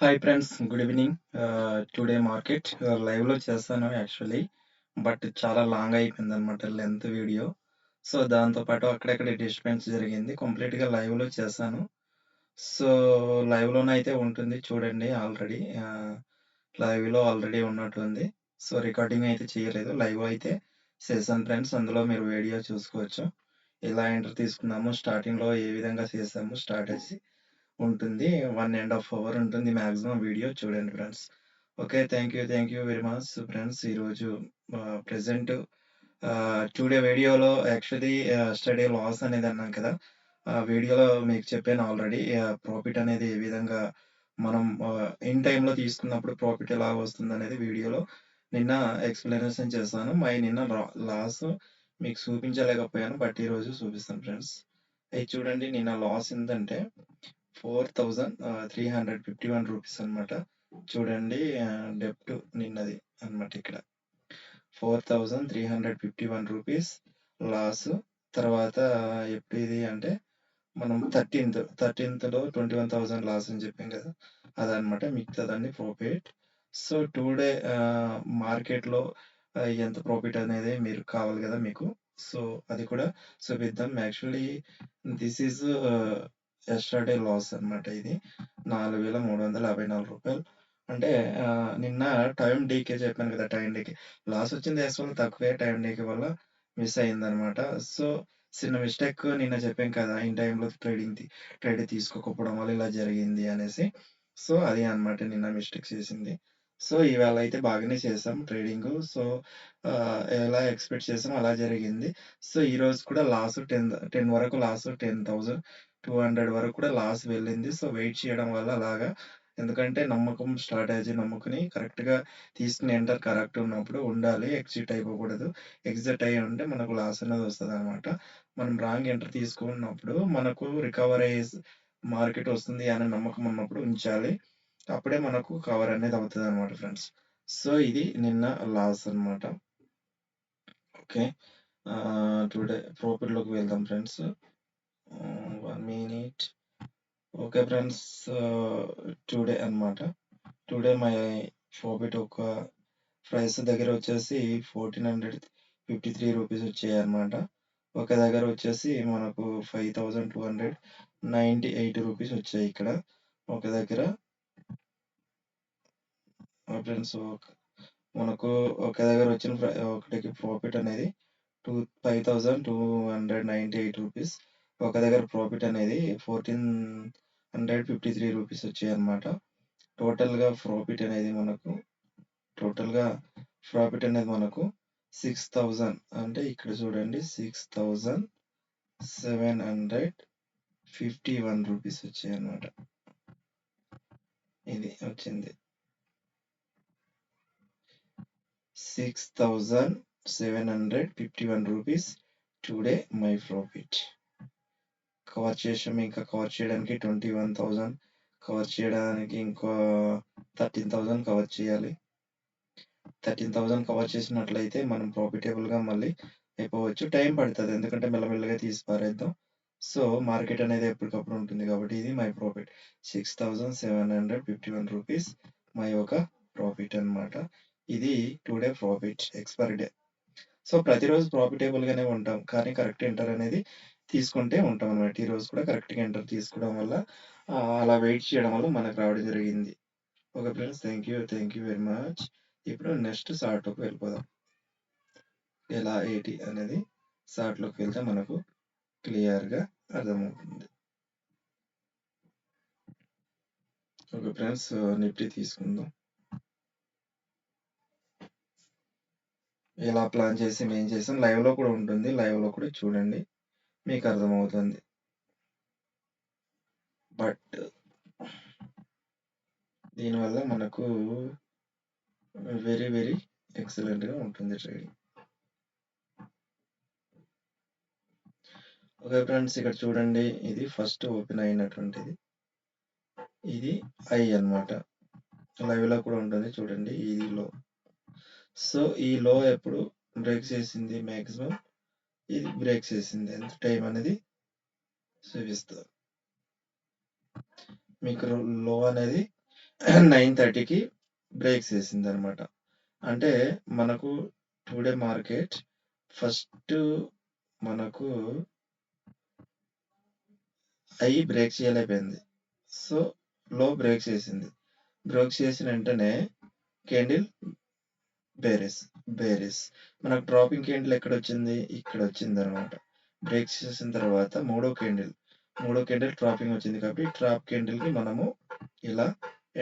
Hi friends, good evening. Today market లైవ్లో చేస్తాను actually. But చాలా లాంగ్ అయిపోయింది అనమాట లెంత్ వీడియో. సో దాంతోపాటు అక్కడక్కడ డిస్టర్బెన్స్ జరిగింది. కంప్లీట్గా లైవ్లో చేశాను. సో లైవ్లోనైతే ఉంటుంది చూడండి. ఆల్రెడీ లైవ్లో ఆల్రెడీ ఉన్నట్టుంది. సో రికార్డింగ్ అయితే చేయలేదు, లైవ్ అయితే చేశాను ఫ్రెండ్స్. అందులో మీరు వీడియో చూసుకోవచ్చు. ఎలా ఎంటర్ తీసుకున్నాము, స్టార్టింగ్లో ఏ విధంగా చేసాము, స్ట్రాటజీ ఉంటుంది. 1.5 అవర్ ఉంటుంది మాక్సిమం వీడియో చూడండి friends. Okay, thank you very much friends. ఈరోజు ప్రెసెంట్ టుడే వీడియోలో యాక్చువల్లీ స్టడీ లాస్ అనేది అన్నాను కదా. ఆ వీడియోలో మీకు చెప్పాను ఆల్రెడీ. ప్రాఫిట్ అనేది ఏ విధంగా మనం ఇన్ టైంలో తీసుకున్నప్పుడు ప్రాఫిట్ ఎలా వస్తుంది అనేది వీడియోలో నిన్న ఎక్స్ప్లెనేషన్ చేశాను. నిన్న లాస్ మీకు చూపించలేకపోయాను, బట్ ఈరోజు చూపిస్తాను ఫ్రెండ్స్. ఇది చూడండి, నిన్న లాస్ ఎంతంటే 4,351 రూపీస్ అనమాట. చూడండి, డెప్ట్ నిన్నది అనమాట. ఇక్కడ 4,351 రూపీస్ లాస్. తర్వాత ఎప్పుడు ఇది అంటే మనం 13th లో 21,000 లాస్ అని చెప్పాం కదా, అదనమాట. మిగతాదాన్ని ప్రాఫిట్. సో టుడే మార్కెట్లో ఎంత ప్రాఫిట్ అనేది మీరు కావాలి కదా మీకు. సో అది కూడా చూపిద్దాం. Actually this is yesterday loss అనమాట. ఇది 4,354 రూపాయలు. అంటే నిన్న టైం డీకే చెప్పాను కదా, టైం డీకే లాస్ వచ్చింది. యాక్చువల్ తక్కువే, టైం డీకే వల్ల మిస్ అయిందనమాట. సో చిన్న మిస్టేక్ నిన్న చెప్పాం కదా, ఇన్ టైంలో ట్రేడ్ తీసుకోకపోవడం వల్ల ఇలా జరిగింది అనేసి. సో అది అనమాట నిన్న మిస్టేక్ చేసింది. సో ఇవాళ అయితే బాగానే చేసాం ట్రేడింగ్. సో ఎలా ఎక్స్పెక్ట్ చేసాం అలా జరిగింది. సో ఈ రోజు కూడా లాస్ 10 వరకు లాస్, 10,200 వరకు కూడా లాస్ వెళ్ళింది. సో వెయిట్ చేయడం వల్ల అలాగా. ఎందుకంటే నమ్మకం, స్ట్రాటజీ నమ్ముకుని కరెక్ట్గా తీసుకుని ఎంటర్ కరెక్ట్ ఉన్నప్పుడు ఉండాలి. ఎగ్జిట్ అయిపోకూడదు. ఎగ్జిట్ అయ్యి ఉంటే మనకు లాస్ అనేది వస్తుంది అనమాట. మనం రాంగ్ ఎంటర్ తీసుకున్నప్పుడు మనకు రికవర్ అయ్యే మార్కెట్ వస్తుంది అనే నమ్మకం ఉన్నప్పుడు ఉంచాలి. అప్పుడే మనకు కవర్ అనేది అవుతుంది అనమాట ఫ్రెండ్స్. సో ఇది నిన్న లాస్ అనమాట. ఓకే, టుడే ప్రాఫిట్లోకి వెళ్దాం friends. 1 minute. Okay friends, today అనమాట. టుడే మై ప్రాఫిట్ ఒక ప్రైస్ దగ్గర వచ్చేసి 1,453 రూపీస్ వచ్చాయి అనమాట. ఒక దగ్గర వచ్చేసి మనకు 5,298 రూపీస్ వచ్చాయి ఇక్కడ ఒక దగ్గర. ఫ్రెండ్స్ మనకు ఒక దగ్గర వచ్చిన ఒకటికి ప్రాఫిట్ అనేది 5,298 రూపీస్. ఒక దగ్గర ప్రాఫిట్ అనేది 1,453 రూపీస్ వచ్చాయి అనమాట. టోటల్గా ప్రాఫిట్ అనేది మనకు 6,000 అంటే ఇక్కడ చూడండి, 6,751 రూపీస్ వచ్చాయి అనమాట. ఇది వచ్చింది 6,751 rupees today my profit. Cover చేసాం. ఇంకా కవర్ చేయడానికి 21,000 కవర్ చేయడానికి ఇంకో 13,000 కవర్ చేయాలి. 13,000 కవర్ చేసినట్లయితే మనం ప్రాఫిటబుల్గా మళ్ళీ అయిపోవచ్చు. టైం పడుతుంది, ఎందుకంటే మెల్లమెల్లగా తీసి పారేద్దాం. సో మార్కెట్ అనేది ఎప్పటికప్పుడు ఉంటుంది కాబట్టి ఇది మై ప్రాఫిట్ 6,751 రూపీస్ మై ఒక ప్రాఫిట్ అనమాట. ఇది today profit expiry day. So ప్రతిరోజు ప్రాఫిటబుల్గానే ఉంటాం, కానీ కరెక్ట్ ఎంటర్ అనేది తీసుకుంటే ఉంటాం అనమాట. ఈ రోజు కూడా కరెక్ట్గా ఎంటర్ తీసుకోవడం వల్ల అలా వెయిట్ చేయడం వల్ల మనకు రావడం జరిగింది. Okay friends, thank you very much. ఇప్పుడు నెక్స్ట్ షార్ట్లోకి వెళ్ళిపోదాం. ఎలా ఏంటి అనేది షార్ట్లోకి వెళ్తే మనకు క్లియర్గా అర్థమవుతుంది. ఓకే ఫ్రెండ్స్, నిఫ్టీ తీసుకుందాం. ఎలా ప్లాన్ చేసి ఏం చేసాం లైవ్లో కూడా ఉంటుంది, లైవ్లో కూడా చూడండి, మీకు అర్థమవుతుంది. బట్ దీనివల్ల మనకు వెరీ వెరీ ఎక్సలెంట్గా ఉంటుంది ట్రేడింగ్. ఓకే ఫ్రెండ్స్, ఇక్కడ చూడండి, ఇది ఫస్ట్ ఓపెన్ అయినటువంటిది, ఇది ఐ అన్నమాట. లైవ్లో కూడా ఉంటుంది చూడండి, ఇది లో. సో ఈ లో ఎప్పుడు బ్రేక్ చేసింది, మ్యాక్సిమం ఇది బ్రేక్ చేసింది, ఎంత టైం అనేది చూపిస్తుంది మీకు. లో అనేది 9:30కి బ్రేక్స్ వేసిందనమాట. అంటే మనకు టుడే మార్కెట్ ఫస్ట్ మనకు హై బ్రేక్ చేయలేకపోయింది. సో లో బ్రేక్స్ చేసింది. బ్రేక్స్ చేసిన వెంటనే క్యాండిల్ బేరిస్ మనకు డ్రాపింగ్ క్యాండిల్ ఎక్కడొచ్చింది? ఇక్కడ వచ్చిందనమాట. బ్రేక్స్ చేసిన తర్వాత మూడో క్యాండిల్ డ్రాపింగ్ వచ్చింది కాబట్టి డ్రాప్ క్యాండిల్కి మనము ఇలా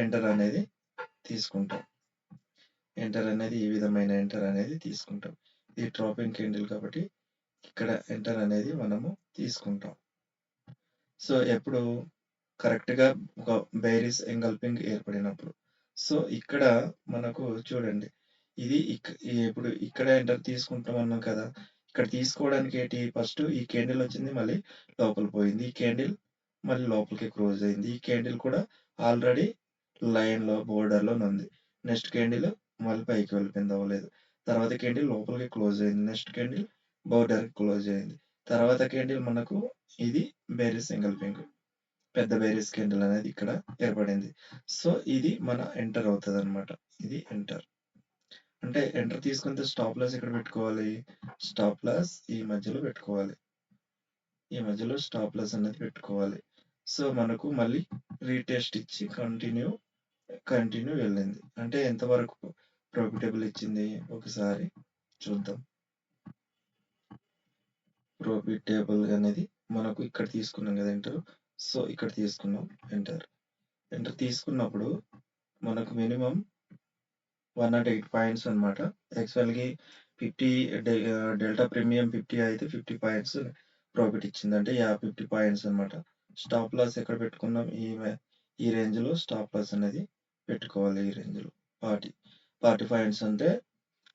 ఎంటర్ అనేది తీసుకుంటాం. ఈ విధమైన ఎంటర్ అనేది తీసుకుంటాం. ఇది డ్రాపింగ్ క్యాండిల్ కాబట్టి ఇక్కడ ఎంటర్ అనేది మనము తీసుకుంటాం. సో ఎప్పుడు కరెక్ట్‌గా ఒక బేరిస్ ఎంగల్పింగ్ ఏర్పడినప్పుడు. సో ఇక్కడ మనకు చూడండి. ఇది ఇప్పుడు ఇక్కడ ఎంటర్ తీసుకుంటాం అన్నాం కదా! ఇక్కడ తీసుకోవడానికి ఏంటి ఫస్ట్ ఈ క్యాండిల్ వచ్చింది మళ్ళీ లోపలికి పోయింది. ఈ క్యాండిల్ మళ్ళీ లోపలికి క్లోజ్ అయింది. ఈ క్యాండిల్ కూడా ఆల్రెడీ లైన్‌లో బోర్డర్‌లోనే ఉంది. నెక్స్ట్ క్యాండిల్ మళ్ళీ పైకి వెళ్ళిపోయింది అవ్వలేదు. తర్వాత క్యాండిల్ లోపలికి క్లోజ్ అయింది. నెక్స్ట్ క్యాండిల్ బోర్డర్‌కి క్లోజ్ అయింది. తర్వాత క్యాండిల్ మనకు ఇది బేరిస్ ఎంగల్పింగ్. పెద్ద బేరిస్ క్యాండిల్ అనేది ఇక్కడ ఏర్పడింది. సో ఇది మన ఎంటర్ అవుతదనమాట. ఇది ఎంటర్. అంటే ఎంటర్ తీసుకుంటే స్టాప్ లాస్ ఎక్కడ పెట్టుకోవాలి? స్టాప్ లాస్ ఈ మధ్యలో పెట్టుకోవాలి. ఈ మధ్యలో స్టాప్ లాస్ అనేది పెట్టుకోవాలి. సో మనకు మళ్ళీ రీటెస్ట్ ఇచ్చి కంటిన్యూ వెళ్ళింది. అంటే ఎంతవరకు ప్రాఫిటబుల్ ఇచ్చింది ఒకసారి చూద్దాం. ప్రాఫిటబుల్ అనేది మనకు ఇక్కడ తీసుకున్నాం కదా ఎంటర్. సో ఇక్కడ తీసుకున్నాం ఎంటర్ తీసుకున్నప్పుడు మనకు మినిమం 108 పాయింట్స్ అనమాట. యాక్చువల్‌గా 50 డెల్టా ప్రీమియం 50 అయితే 50 పాయింట్స్ ప్రాఫిట్ ఇచ్చింది. అంటే 50 పాయింట్స్ అనమాట. స్టాప్ లాస్ ఎక్కడ పెట్టుకున్నాం? ఈ రేంజ్‌లో స్టాప్ లాస్ అనేది పెట్టుకోవాలి. ఈ రేంజ్‌లో 40 పాయింట్స్ అంటే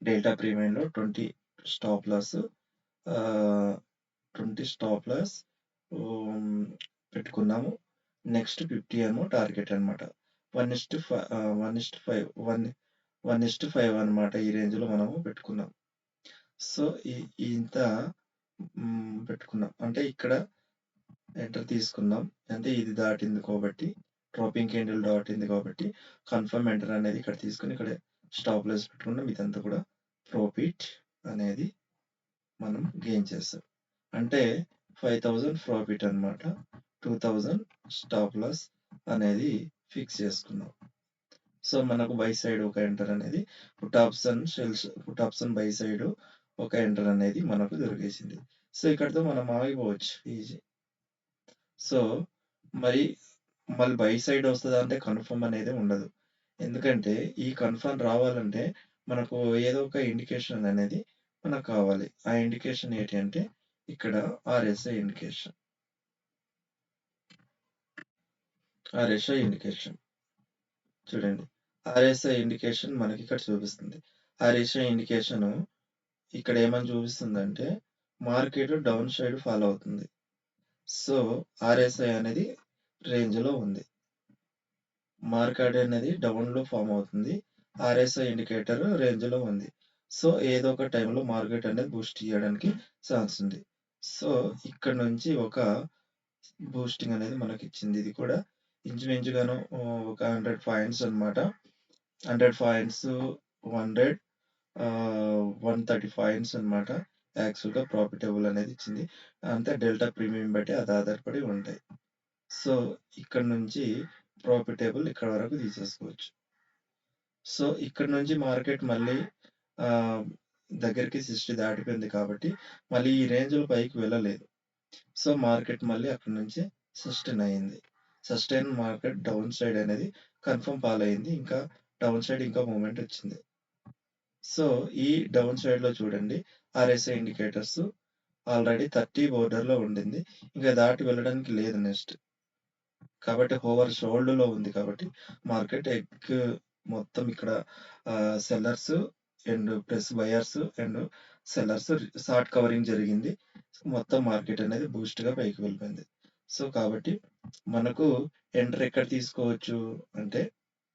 డెల్టా ప్రీమియంలో 20 స్టాప్ లాస్ 20 స్టాప్ లాస్ పెట్టుకున్నాము. నెక్స్ట్ 50 ఏమో టార్గెట్ అనమాట. 1:5 అనమాట. ఈ రేంజ్‌లో మనము పెట్టుకున్నాం. సో ఇంత పెట్టుకున్నాం. అంటే ఇక్కడ ఎంటర్ తీసుకున్నాం. అంటే ఇది దాటింది కాబట్టి డ్రాపింగ్ క్యాండిల్ దాటింది కాబట్టి కన్ఫర్మ్ ఎంటర్ అనేది ఇక్కడ తీసుకొని ఇక్కడ స్టాప్ లాస్ పెట్టుకున్నాం. ఇదంతా కూడా ప్రాఫిట్ అనేది మనం గెయిన్ చేస్తాం. అంటే 5,000 ప్రాఫిట్ అనమాట. 2,000 స్టాప్ లాస్ అనేది ఫిక్స్ చేసుకున్నాం. సో మనకు బై సైడ్ ఒక ఎంటర్ అనేది పుట్ ఆప్షన్ బై సైడ్ ఒక ఎంటర్ అనేది మనకు దొరికేసింది. సో ఇక్కడితో మనం ఆగిపోవచ్చు ఈజీ. సో మరి మళ్ళీ బై సైడ్ వస్తుందా అంటే కన్ఫర్మ్ అనేది ఉండదు. ఎందుకంటే ఈ కన్ఫర్మ్ రావాలంటే మనకు ఏదో ఒక ఇండికేషన్ అనేది మనకు కావాలి. ఆ ఇండికేషన్ ఏంటి అంటే ఇక్కడ ఆర్ఎస్ఐ ఇండికేషన్. చూడండి. ఆర్ఎస్ఐ ఇండికేషన్ మనకి ఇక్కడ చూపిస్తుంది. ఆర్ఎస్ఐ ఇండికేషన్ ఇక్కడ ఏమని చూపిస్తుందంటే మార్కెట్ డౌన్ సైడ్ ఫాలో అవుతుంది. సో ఆర్ఎస్ఐ అనేది రేంజ్‌లో ఉంది. మార్కెట్ అనేది డౌన్‌లో ఫామ్ అవుతుంది. ఆర్ఎస్ఐ ఇండికేటర్ రేంజ్‌లో ఉంది. సో ఏదో ఒక టైంలో మార్కెట్ అనేది బూస్ట్ ఇయ్యడానికి ఛాన్స్ ఉంది. సో ఇక్కడ నుంచి ఒక బూస్టింగ్ అనేది మనకిచ్చింది. ఇది కూడా ఇంచుమించుగాను ఒక 100 పాయింట్స్ అనమాట. 100 పాయింట్స్ 100 130 పాయింట్స్ అనమాట. యాక్చువల్‌గా ప్రాఫిటబుల్ అనేది ఇచ్చింది. అంతే డెల్టా ప్రీమియం బట్టి అది ఆధారపడి ఉంటాయి. సో ఇక్కడ నుంచి ప్రాఫిటబుల్ ఇక్కడ వరకు తీసేసుకోవచ్చు. సో ఇక్కడ నుంచి మార్కెట్ మళ్ళీ దగ్గరికి 60 దాటిపోయింది కాబట్టి మళ్ళీ ఈ రేంజ్‌లో పైకి వెళ్ళలేదు. సో మార్కెట్ మళ్ళీ అక్కడి నుంచి సస్టైన్ మార్కెట్ డౌన్ సైడ్ అనేది కన్ఫర్మ్ ఫాలో అయింది. ఇంకా డౌన్ సైడ్ ఇంకా మూవ్‌మెంట్ వచ్చింది. సో ఈ డౌన్ సైడ్‌లో చూడండి ఆర్ఎస్ఐ ఇండికేటర్స్ ఆల్రెడీ 30 బోర్డర్‌లో ఉండింది. ఇంకా దాటి వెళ్ళడానికి లేదు నెక్స్ట్. కాబట్టి ఓవర్ సోల్డ్‌లో ఉంది కాబట్టి మార్కెట్ మొత్తం ఇక్కడ sellers and plus buyers and sellers short covering జరిగింది. మొత్తం మార్కెట్ అనేది బూస్ట్‌గా పైకి వెళ్ళిపోయింది. సో కాబట్టి మనకు ఎంటర్ ఎక్కడ తీసుకోవచ్చు అంటే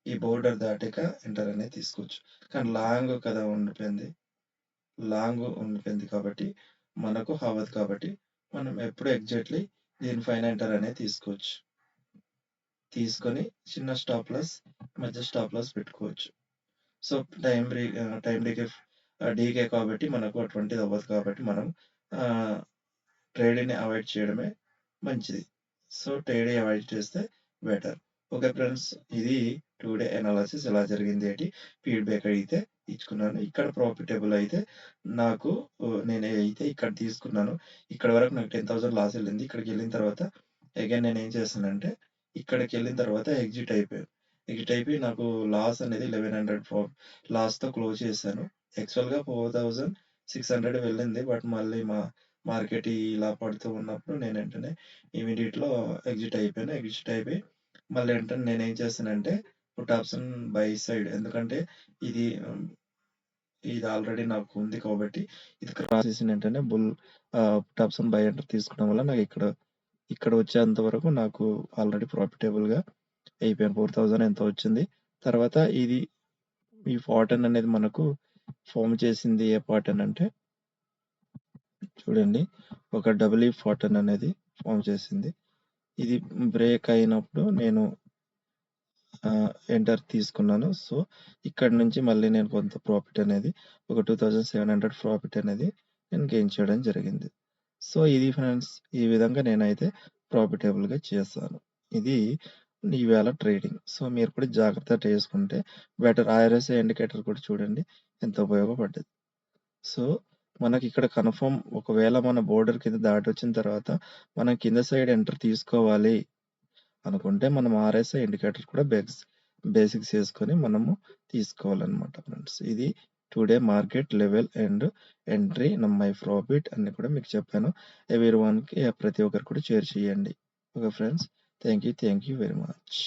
ఈ బోర్డర్ దాటాక ఎంటర్ అనేది తీసుకోవచ్చు. కానీ లాంగ్ కదా ఉండిపోయింది కాబట్టి మనకు అవ్వదు కాబట్టి మనం ఎప్పుడు ఎగ్జాక్ట్‌లీ దీని పైన ఎంటర్ అనేది తీసుకోవచ్చు. తీసుకొని చిన్న స్టాప్ లాస్ మధ్య స్టాప్ లాస్ పెట్టుకోవచ్చు. సో, టైమ్ డీకే కాబట్టి మనకు అటువంటిది అవ్వదు కాబట్టి మనం ఆహ్, ట్రేడింగ్‌ని అవాయిడ్ చేయడమే మంచిది. సో, ట్రేడింగ్ అవాయిడ్ చేస్తే బెటర్. Okay friends. ఇది 2 డే అనాలిసిస్ ఎలా జరిగింది ఏంటి ఫీడ్‌బ్యాక్ అయితే ఇచ్చుకున్నాను. ఇక్కడ ప్రాఫిటబుల్ అయితే నాకు నేనైతే ఇక్కడ తీసుకున్నాను. ఇక్కడి వరకు నాకు 10,000 లాస్ ఎళ్ళింది. ఇక్కడికెళ్ళిన తర్వాత అగైన్ నేనేం చేశానంటే ఇక్కడికెళ్ళిన తర్వాత ఎగ్జిట్ అయిపోయాను. ఎగ్జిట్ అయిపోయి నాకు లాస్ అనేది 1100 లాస్‌తో క్లోజ్ చేశాను. యాక్చువల్‌గా 4,600 వెళ్ళింది. బట్ మళ్ళీ మార్కెట్ ఇలా పడుతూ ఉన్నప్పుడు నేను వెంటనే ఇమ్మీడియేట్‌లో ఎగ్జిట్ అయిపోయాను. ఎగ్జిట్ అయిపోయి మళ్ళీ వెంటనే నేనేం చేశానంటే పుట్ ఆప్షన్ బై సైడ్ ఎందుకంటే ఇది ఇది ఆల్రెడీ నాకు ఉంది కాబట్టి ఇది క్రాస్ చేసిన వెంటనే పుట్ ఆప్షన్ బై ఎంటర్ తీసుకోవడం వల్ల నాకు ఇక్కడ వచ్చేంత వరకు నాకు ఆల్రెడీ ప్రాఫిటబుల్‌గా అయిపోయాను. 4,000 ఎంతో వచ్చింది. తర్వాత ఈ పాటర్న్ అనేది మనకు ఫార్మ్ చేసింది ఏ పాటర్న్ అంటే చూడండి ఒక డబుల్ పాటర్న్ అనేది ఫార్మ్ చేసింది. ఇది బ్రేక్ అయినప్పుడు నేను ఎంటర్ తీసుకున్నాను. సో, ఇక్కడి నుంచి మళ్ళీ నేను కొంత ప్రాఫిట్ అనేది ఒక 2,700 ప్రాఫిట్ అనేది నేను గెయిన్ చేయడం జరిగింది. సో, ఇది ఫ్రెండ్స్ ఈ విధంగా నేనైతే ప్రాఫిటబుల్‌గా చేశాను. ఇది ఈవేళ ట్రేడింగ్. సో, మీరు కూడా జాగ్రత్తగా చేసుకుంటే బెటర్. ఆర్ఎస్ఐ ఇండికేటర్ కూడా చూడండి ఎంత ఉపయోగపడ్డది. సో, మనకిక్కడ కన్ఫర్మ్ ఒకవేళ మన బోర్డర్ కింద దాటొచ్చిన తర్వాత మనం కింద సైడ్ ఎంటర్ తీసుకోవాలి అనుకుంటే మనం ఆర్ఎస్ఐ ఇండికేటర్ కూడా బేసిక్స్ చేసుకొని మనము తీసుకోవాలన్నమాట ఫ్రెండ్స్. ఇది today market level and entry my profit అన్ని కూడా మీకు చెప్పాను. ఎవ్రీవన్‌కి ప్రతి ఒక్కరికి కూడా షేర్ చేయండి. Okay friends. Thank you very much.